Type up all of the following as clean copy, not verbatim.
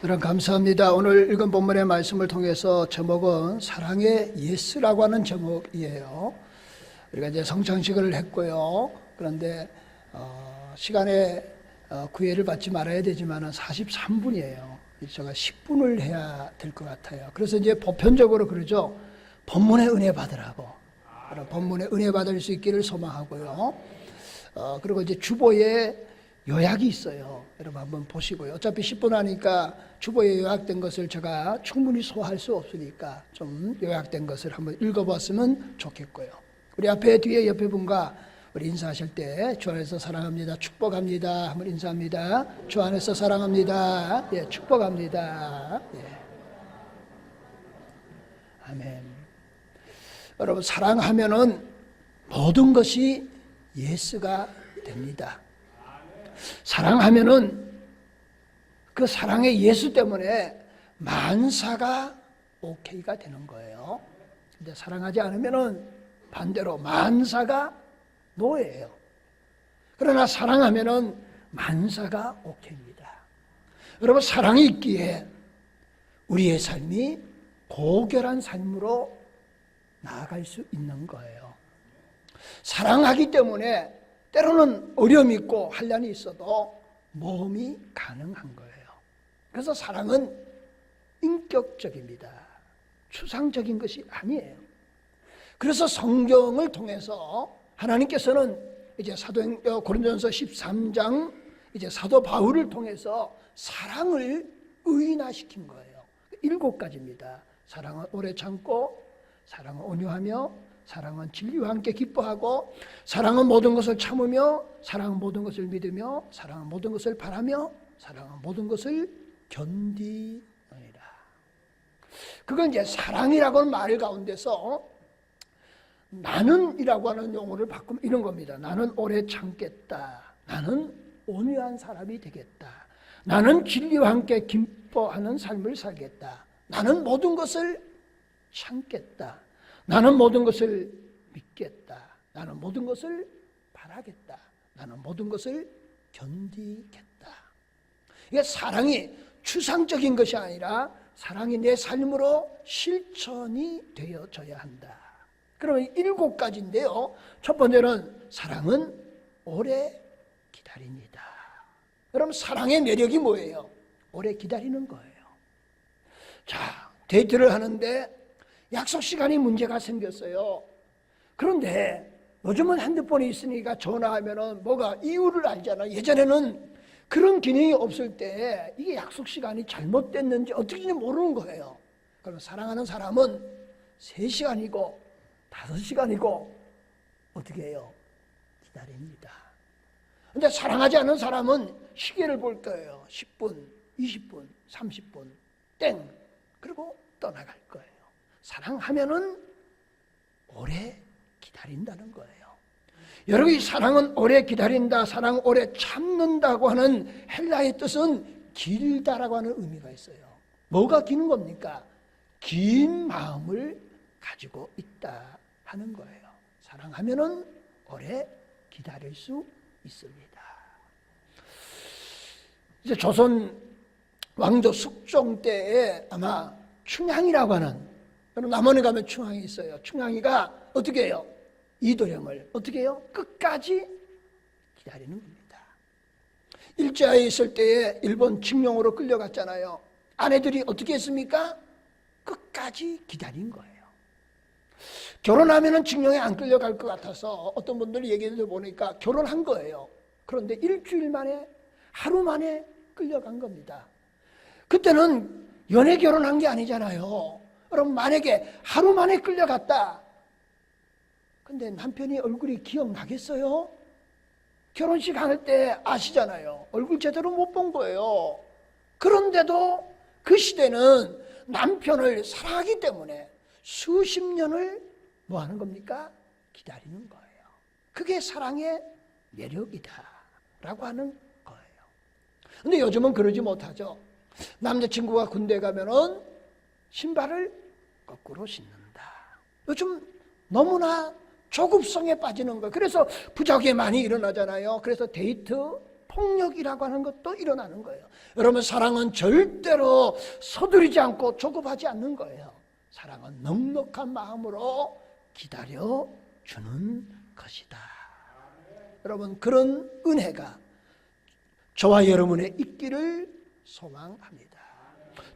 여러분 감사합니다. 오늘 읽은 본문의 말씀을 통해서 제목은 사랑의 예스라고 하는 제목이에요. 우리가 이제 성찬식을 했고요. 그런데 시간에 구애를 받지 말아야 되지만 43분이에요. 제가 10분을 해야 될 것 같아요. 그래서 이제 보편적으로 그러죠. 본문의 은혜 받으라고. 본문의 은혜 받을 수 있기를 소망하고요. 그리고 이제 주보에 요약이 있어요. 여러분 한번 보시고요. 어차피 10분 하니까 주보에 요약된 것을 제가 충분히 소화할 수 없으니까 좀 요약된 것을 한번 읽어봤으면 좋겠고요. 우리 앞에 뒤에 옆에 분과 우리 인사하실 때 주 안에서 사랑합니다. 축복합니다. 한번 인사합니다. 주 안에서 사랑합니다. 예, 축복합니다. 예. 아멘. 여러분 사랑하면은 모든 것이 예스가 됩니다. 사랑하면은 그 사랑의 예수 때문에 만사가 오케이가 되는 거예요. 근데 사랑하지 않으면은 반대로 만사가 노예예요. 그러나 사랑하면은 만사가 오케이입니다. 여러분 사랑이 있기에 우리의 삶이 고결한 삶으로 나아갈 수 있는 거예요. 사랑하기 때문에 때로는 어려움이 있고 한란이 있어도 모험이 가능한 거예요. 그래서 사랑은 인격적입니다. 추상적인 것이 아니에요. 그래서 성경을 통해서 하나님께서는 이제 고린도전서 13장 이제 사도 바울을 통해서 사랑을 의인화시킨 거예요. 7가지입니다. 사랑은 오래 참고, 사랑은 온유하며, 사랑은 진리와 함께 기뻐하고, 사랑은 모든 것을 참으며, 사랑은 모든 것을 믿으며, 사랑은 모든 것을 바라며, 사랑은 모든 것을 견디느니라. 그건 이제 사랑이라고 하는 말 가운데서 나는이라고 하는 용어를 바꾸면 이런 겁니다. 나는 오래 참겠다. 나는 온유한 사람이 되겠다. 나는 진리와 함께 기뻐하는 삶을 살겠다. 나는 모든 것을 참겠다. 나는 모든 것을 믿겠다. 나는 모든 것을 바라겠다. 나는 모든 것을 견디겠다. 이게 사랑이 추상적인 것이 아니라 사랑이 내 삶으로 실천이 되어져야 한다. 그러면 7가지인데요. 첫 번째는 사랑은 오래 기다립니다. 여러분 사랑의 매력이 뭐예요? 오래 기다리는 거예요. 자, 데이트를 하는데 약속 시간이 문제가 생겼어요. 그런데 요즘은 핸드폰이 있으니까 전화하면은 뭐가 이유를 알잖아. 예전에는 그런 기능이 없을 때 이게 약속 시간이 잘못됐는지 어떻게인지 모르는 거예요. 그럼 사랑하는 사람은 3시간이고 5시간이고 어떻게 해요? 기다립니다. 근데 사랑하지 않는 사람은 시계를 볼 거예요. 10분, 20분, 30분 땡. 그리고 떠나갈 거예요. 사랑하면은 오래 기다린다는 거예요. 여러분 이 사랑은 오래 기다린다, 사랑은 오래 참는다고 하는 헬라의 뜻은 길다라고 하는 의미가 있어요. 뭐가 기는 겁니까? 긴 마음을 가지고 있다 하는 거예요. 사랑하면은 오래 기다릴 수 있습니다. 이제 조선 왕조 숙종 때에 아마 충향이라고 하는, 남원에 가면 충향이 있어요. 충향이가 어떻게 해요? 이도령을 어떻게 해요? 끝까지 기다리는 겁니다. 일제하에 있을 때에 일본 칙령으로 끌려갔잖아요. 아내들이 어떻게 했습니까? 끝까지 기다린 거예요. 결혼하면은 칙령에 안 끌려갈 것 같아서 어떤 분들이 얘기를 보니까 결혼한 거예요. 그런데 일주일 만에, 하루 만에 끌려간 겁니다. 그때는 연애 결혼한 게 아니잖아요. 그럼 만약에 하루 만에 끌려갔다. 근데 남편이 얼굴이 기억나겠어요? 결혼식 할 때 아시잖아요. 얼굴 제대로 못 본 거예요. 그런데도 그 시대는 남편을 사랑하기 때문에 수십 년을 뭐 하는 겁니까? 기다리는 거예요. 그게 사랑의 매력이다 라고 하는 거예요. 근데 요즘은 그러지 못하죠. 남자친구가 군대 가면은 신발을 거꾸로 신는다. 요즘 너무나 조급성에 빠지는 거예요. 그래서 부작용이 많이 일어나잖아요. 그래서 데이트 폭력이라고 하는 것도 일어나는 거예요. 여러분, 사랑은 절대로 서두르지 않고 조급하지 않는 거예요. 사랑은 넉넉한 마음으로 기다려주는 것이다. 여러분, 그런 은혜가 저와 여러분의 있기를 소망합니다.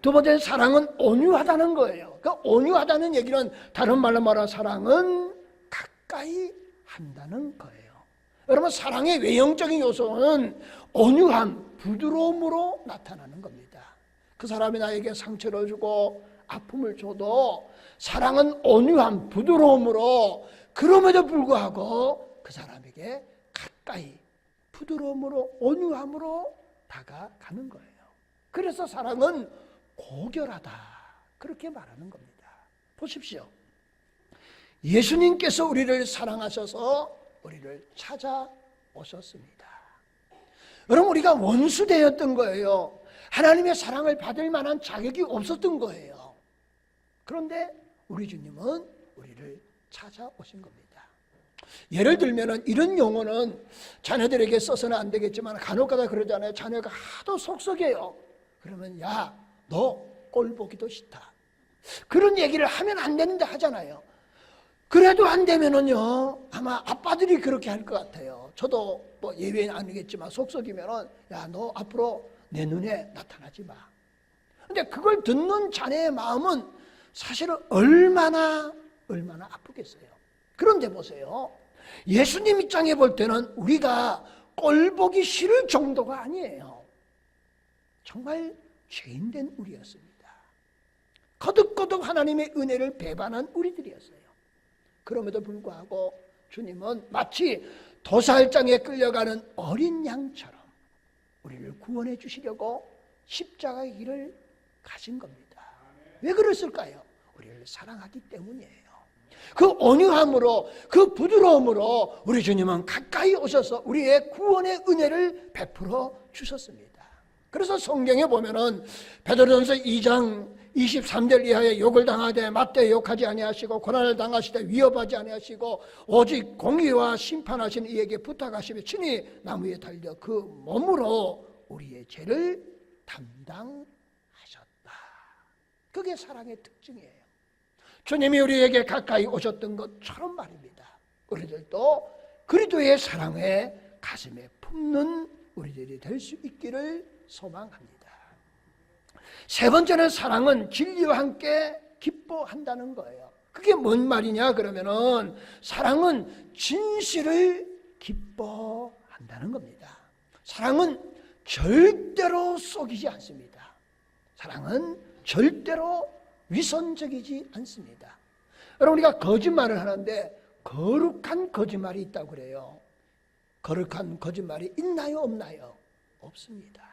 두 번째는 사랑은 온유하다는 거예요. 그 온유하다는 얘기는 다른 말로 말하면 사랑은 가까이 한다는 거예요. 여러분, 사랑의 외형적인 요소는 온유함, 부드러움으로 나타나는 겁니다. 그 사람이 나에게 상처를 주고 아픔을 줘도 사랑은 온유함, 부드러움으로, 그럼에도 불구하고 그 사람에게 가까이 부드러움으로, 온유함으로 다가가는 거예요. 그래서 사랑은 고결하다, 그렇게 말하는 겁니다. 보십시오. 예수님께서 우리를 사랑하셔서 우리를 찾아오셨습니다. 여러분, 우리가 원수되었던 거예요. 하나님의 사랑을 받을 만한 자격이 없었던 거예요. 그런데 우리 주님은 우리를 찾아오신 겁니다. 예를 들면 이런 용어는 자녀들에게 써서는 안 되겠지만 간혹가다 그러잖아요. 자녀가 하도 속썩여요. 그러면 야, 너 꼴 보기도 싫다, 그런 얘기를 하면 안 되는데 하잖아요. 그래도 안 되면은요, 아마 아빠들이 그렇게 할 것 같아요. 저도 뭐 예외는 아니겠지만 속썩이면은 야, 너 앞으로 내 눈에 나타나지 마. 근데 그걸 듣는 자네의 마음은 사실은 얼마나 아프겠어요. 그런데 보세요. 예수님 입장에 볼 때는 우리가 꼴 보기 싫을 정도가 아니에요. 정말 죄인된 우리였습니다. 거듭거듭 하나님의 은혜를 배반한 우리들이었어요. 그럼에도 불구하고 주님은 마치 도살장에 끌려가는 어린 양처럼 우리를 구원해 주시려고 십자가의 길을 가신 겁니다. 왜 그랬을까요? 우리를 사랑하기 때문이에요. 그 온유함으로, 그 부드러움으로 우리 주님은 가까이 오셔서 우리의 구원의 은혜를 베풀어 주셨습니다. 그래서 성경에 보면은 베드로전서 2장 23절 이하에 욕을 당하되 맞대 욕하지 아니하시고 고난을 당하시되 위협하지 아니하시고 오직 공의와 심판하시는 이에게 부탁하시며 친히 나무에 달려 그 몸으로 우리의 죄를 담당하셨다. 그게 사랑의 특징이에요. 주님이 우리에게 가까이 오셨던 것처럼 말입니다. 우리들도 그리스도의 사랑에 가슴에 품는 우리들이 될 수 있기를 소망합니다. 세 번째는 사랑은 진리와 함께 기뻐한다는 거예요. 그게 뭔 말이냐 그러면은 사랑은 진실을 기뻐한다는 겁니다. 사랑은 절대로 속이지 않습니다. 사랑은 절대로 위선적이지 않습니다. 여러분, 우리가 거짓말을 하는데 거룩한 거짓말이 있다고 그래요. 거룩한 거짓말이 있나요, 없나요? 없습니다.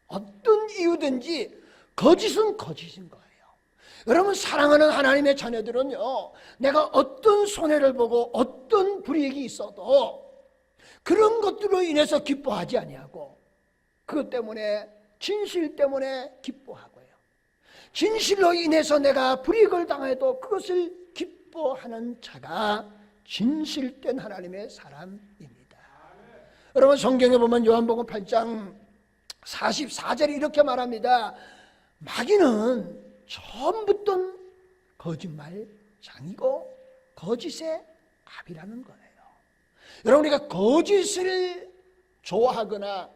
어떤 이유든지 거짓은 거짓인 거예요. 여러분, 사랑하는 하나님의 자녀들은요, 내가 어떤 손해를 보고 어떤 불이익이 있어도 그런 것들로 인해서 기뻐하지 아니하고 그것 때문에, 진실 때문에 기뻐하고요. 진실로 인해서 내가 불이익을 당해도 그것을 기뻐하는 자가 진실된 하나님의 사람입니다. 여러분, 성경에 보면 요한복음 8장 44절이 이렇게 말합니다. 마귀는 처음부터 거짓말장이고 거짓의 압이라는 거예요. 여러분, 우리가 거짓을 좋아하거나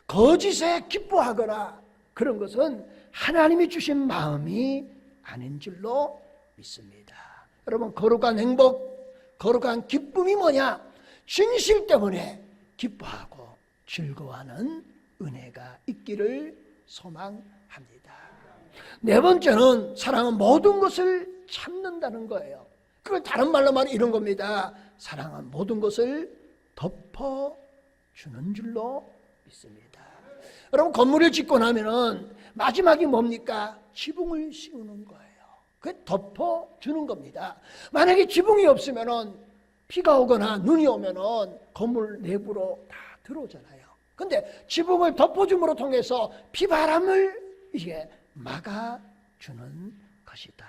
거짓에 기뻐하거나 그런 것은 하나님이 주신 마음이 아닌 줄로 믿습니다. 여러분, 거룩한 행복, 거룩한 기쁨이 뭐냐? 진실 때문에 기뻐하고 즐거워하는 은혜가 있기를 소망합니다. 네 번째는 사랑은 모든 것을 참는다는 거예요. 그걸 다른 말로 말하면 이런 겁니다. 사랑은 모든 것을 덮어주는 줄로 믿습니다. 여러분, 건물을 짓고 나면은 마지막이 뭡니까? 지붕을 씌우는 거예요. 그게 덮어주는 겁니다. 만약에 지붕이 없으면은 비가 오거나 눈이 오면은 건물 내부로 다 들어오잖아요. 근데 지붕을 덮어줌으로 통해서 비바람을 이게 막아주는 것이다.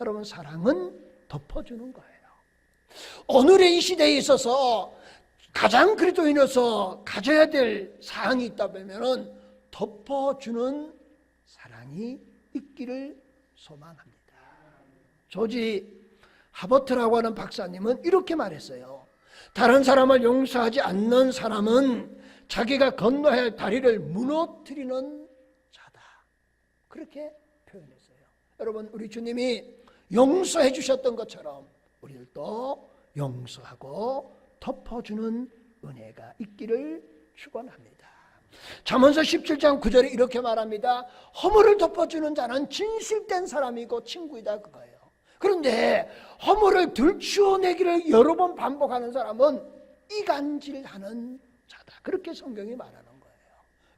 여러분, 사랑은 덮어주는 거예요. 오늘의 이 시대에 있어서 가장 그리스도인으로서 가져야 될 사항이 있다 보면은 덮어주는 사랑이 있기를 소망합니다. 조지 하버트라고 하는 박사님은 이렇게 말했어요. 다른 사람을 용서하지 않는 사람은 자기가 건너야 할 다리를 무너뜨리는 자다. 그렇게 표현했어요. 여러분, 우리 주님이 용서해 주셨던 것처럼 우리들도 용서하고 덮어주는 은혜가 있기를 축원합니다. 잠언서 17장 9절에 이렇게 말합니다. 허물을 덮어주는 자는 진실된 사람이고 친구이다, 그거예요. 그런데 허물을 들추어내기를 여러 번 반복하는 사람은 이간질하는 자다, 그렇게 성경이 말하는 거예요.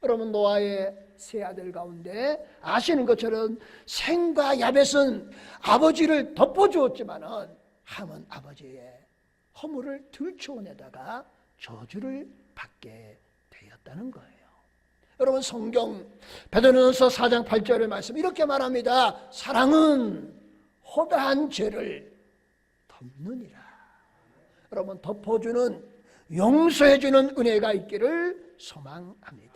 여러분, 노아의 세 아들 가운데 아시는 것처럼 셈과 야벳은 아버지를 덮어주었지만은 함은 아버지의 허물을 들추어내다가 저주를 받게 되었다는 거예요. 여러분, 성경 베드로전서 4장 8절의 말씀 이렇게 말합니다. 사랑은 허다한 죄를 덮느니라. 여러분, 덮어주는, 용서해주는 은혜가 있기를 소망합니다.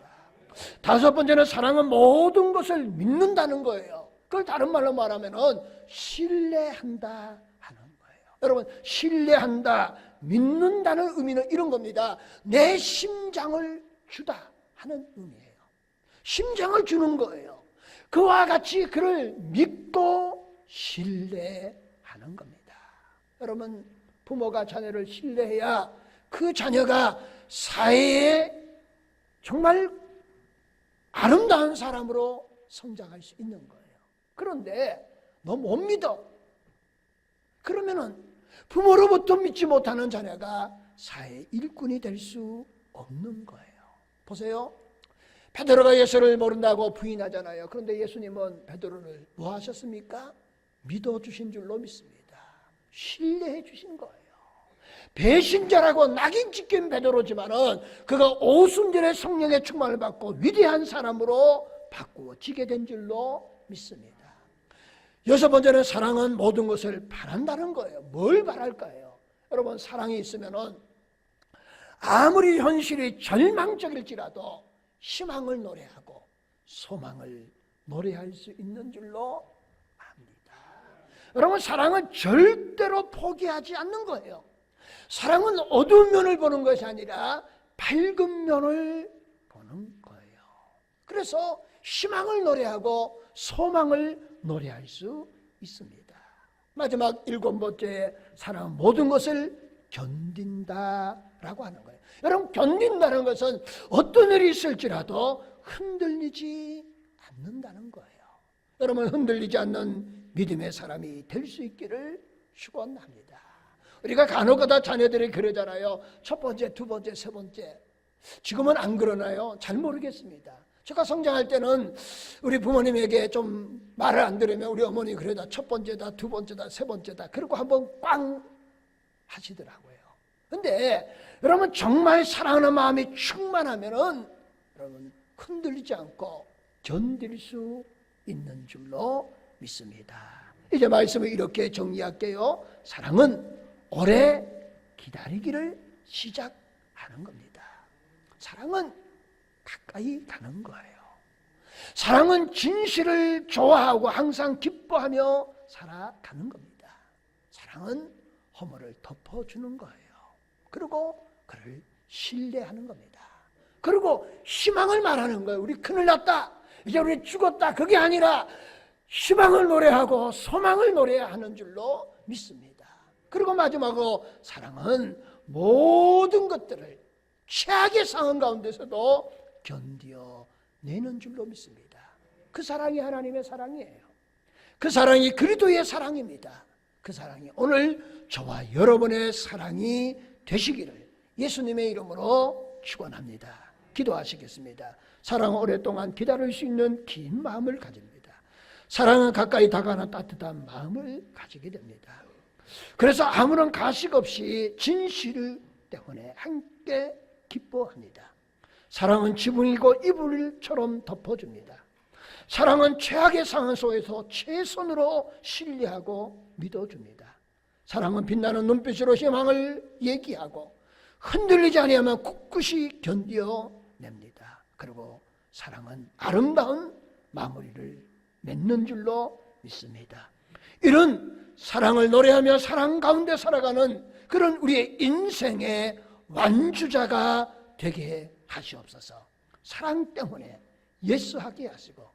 다섯 번째는 사랑은 모든 것을 믿는다는 거예요. 그걸 다른 말로 말하면은 신뢰한다 하는 거예요. 여러분, 신뢰한다, 믿는다는 의미는 이런 겁니다. 내 심장을 주다 하는 의미예요. 심장을 주는 거예요. 그와 같이 그를 믿고 신뢰하는 겁니다. 여러분, 부모가 자녀를 신뢰해야 그 자녀가 사회에 정말 아름다운 사람으로 성장할 수 있는 거예요. 그런데 너 못 믿어. 그러면은 부모로부터 믿지 못하는 자녀가 사회 일꾼이 될 수 없는 거예요. 보세요. 베드로가 예수를 모른다고 부인하잖아요. 그런데 예수님은 베드로를 뭐 하셨습니까? 믿어주신 줄로 믿습니다. 신뢰해 주신 거예요. 배신자라고 낙인 찍힌 베드로지만은 그가 오순절에 성령의 충만을 받고 위대한 사람으로 바꾸어지게 된 줄로 믿습니다. 여섯 번째는 사랑은 모든 것을 바란다는 거예요. 뭘 바랄까요? 여러분, 사랑이 있으면은 아무리 현실이 절망적일지라도 희망을 노래하고 소망을 노래할 수 있는 줄로 압니다. 여러분, 사랑은 절대로 포기하지 않는 거예요. 사랑은 어두운 면을 보는 것이 아니라 밝은 면을 보는 거예요. 그래서 희망을 노래하고 소망을 노래할 수 있습니다. 마지막 일곱 번째, 사랑은 모든 것을 견딘다라고 하는 거예요. 여러분, 견딘다는 것은 어떤 일이 있을지라도 흔들리지 않는다는 거예요. 여러분, 흔들리지 않는 믿음의 사람이 될 수 있기를 축원합니다. 우리가 간혹가다 자녀들이 그러잖아요. 첫 번째, 두 번째, 세 번째. 지금은 안 그러나요? 잘 모르겠습니다. 제가 성장할 때는 우리 부모님에게 좀 말을 안 들으면 우리 어머니 그러다 첫 번째다, 두 번째다, 세 번째다. 그리고 한번 꽝 하시더라고요. 근데 여러분, 정말 사랑하는 마음이 충만하면은 여러분 흔들리지 않고 견딜 수 있는 줄로 믿습니다. 이제 말씀을 이렇게 정리할게요. 사랑은 오래 기다리기를 시작하는 겁니다. 사랑은 가까이 가는 거예요. 사랑은 진실을 좋아하고 항상 기뻐하며 살아가는 겁니다. 사랑은 허물을 덮어주는 거예요. 그리고 그를 신뢰하는 겁니다. 그리고 희망을 말하는 거예요. 우리 큰일 났다, 이제 우리 죽었다, 그게 아니라 희망을 노래하고 소망을 노래하는 줄로 믿습니다. 그리고 마지막으로 사랑은 모든 것들을 최악의 상황 가운데서도 견뎌내는 줄로 믿습니다. 그 사랑이 하나님의 사랑이에요. 그 사랑이 그리스도의 사랑입니다. 그 사랑이 오늘 저와 여러분의 사랑이 되시기를 예수님의 이름으로 축원합니다. 기도하시겠습니다. 사랑은 오랫동안 기다릴 수 있는 긴 마음을 가집니다. 사랑은 가까이 다가가는 따뜻한 마음을 가지게 됩니다. 그래서 아무런 가식 없이 진실 때문에 함께 기뻐합니다. 사랑은 지붕이고 이불처럼 덮어줍니다. 사랑은 최악의 상황 속에서 최선으로 신뢰하고 믿어줍니다. 사랑은 빛나는 눈빛으로 희망을 얘기하고 흔들리지 아니하면 꿋꿋이 견뎌냅니다. 그리고 사랑은 아름다운 마무리를 맺는 줄로 믿습니다. 이런 사랑을 노래하며 사랑 가운데 살아가는 그런 우리의 인생의 완주자가 되게 하시옵소서. 사랑 때문에 예스하게 하시고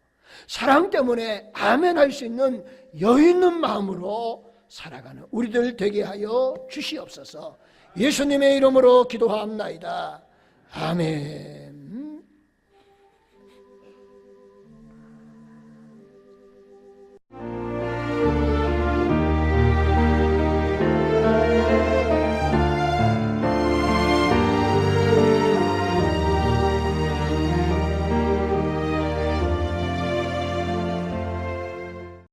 사랑 때문에 아멘 할 수 있는 여유 있는 마음으로 살아가는 우리들 되게 하여 주시옵소서. 예수님의 이름으로 기도하옵나이다. 아멘.